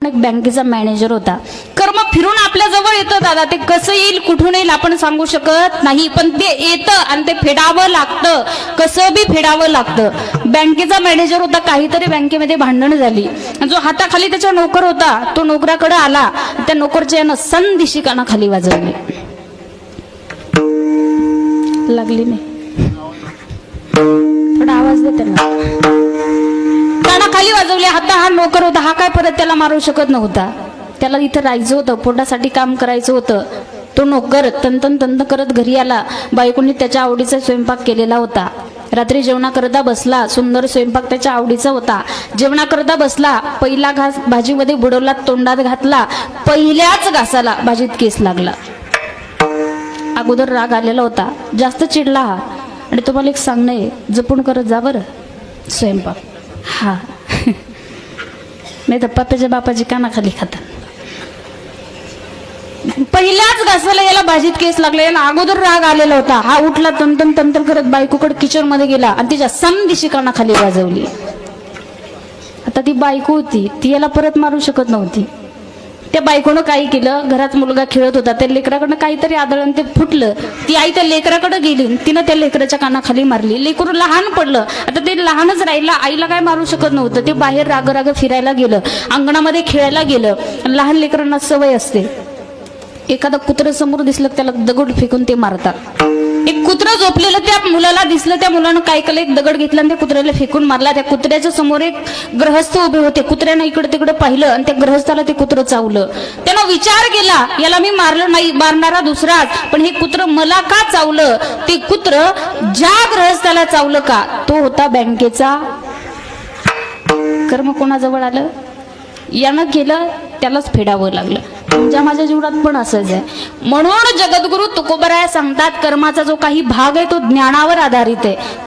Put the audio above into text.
एक बँकेचा मॅनेजर होता. कर्म फिरून आपल्या जवळ येतं दादा. ते कसं येईल कुठून येईल आपण सांगू शकत नाही, पण ते येतं आणि ते फेडावं लागतं. कसं बी फेडावं लागतं. बँकेचा मॅनेजर होता. काहीतरी बँकेमध्ये भांडण झाली. जो हाताखाली त्याचा नोकर होता तो नोकराकडे आला. त्या नोकरच्या यानं संदिशी कानाखाली वाजवली. लागली नाही. थोडा आवाज दे त्यांना. खाली वाजवले. हाता हा नोकर होता. हा काय परत त्याला मारू शकत नव्हता. त्याला इथं राहायचं होतं, पोटासाठी काम करायचं होतं. तो नोकर तंतन करत घरी आला. बायकोनी त्याच्या आवडीचा स्वयंपाक केलेला होता. रात्री जेवणाकरता बसला. सुंदर स्वयंपाक त्याच्या आवडीचा होता. जेवणाकरता बसला. पहिला घास भाजीमध्ये बुडवला, तोंडात घातला. पहिल्याच घासाला भाजीत केस लागला. अगोदर राग आलेला होता, जास्त चिडला हा. आणि तुम्हाला एक सांगणं आहे, जपून करत जा बरं स्वयंपाक. हा नाही तर पप्पाच्या बापाची कानाखाली खातात. पहिल्याच घासाला याला भाजीत केस लागला. याला अगोदर राग आलेला होता. हा उठला, तंतन करत बायकोकडे किचन मध्ये गेला आणि तिच्या समदिशी कानाखाली वाजवली. आता ती बायको होती, ती याला परत मारू शकत नव्हती. त्या बायकोनं काय केलं, घरात मुलगा खेळत होता, त्या लेकराकडनं काहीतरी आदळण ते फुटलं. ती आई त्या लेकराकडे गेली, तिनं त्या लेकराच्या कानाखाली मारली. लेकरू लहान पडलं. आता ते लहानच राहिलं, आईला काय मारू शकत नव्हतं. ते बाहेर राग फिरायला गेलं, अंगणामध्ये खेळायला गेलं. लहान लेकरांना सवय असते, एखादं कुत्रं समोर दिसलं त्याला दगड फेकून ते मारतात. एक कुत्रं झोपलेलं त्या मुलाला दिसलं. त्या मुलानं काय केलं, एक दगड घेतला आणि त्या कुत्र्याला फेकून मारला. त्या कुत्र्याच्या समोर एक गृहस्थ उभे होते. कुत्र्यानं इकडे तिकडे पाहिलं आणि त्या गृहस्थाला ते कुत्रं चावलं. त्यानं विचार केला, याला मी मारलं नाही, मारणारा दुसराच, पण हे कुत्रं मला का चावलं. ते कुत्रं ज्या गृहस्थाला चावलं का, तो होता बँकेचा. कर्म कोणाजवळ आलं, यानं केलं त्यालाच फेडावं लागलं. तुमच्या माझ्या जीवनात पण असंच आहे. म्हणून जगद्गुरु तुकोबराय सांगतात, कर्माचा जो काही भाग आहे तो ज्ञानावर आधारित आहे.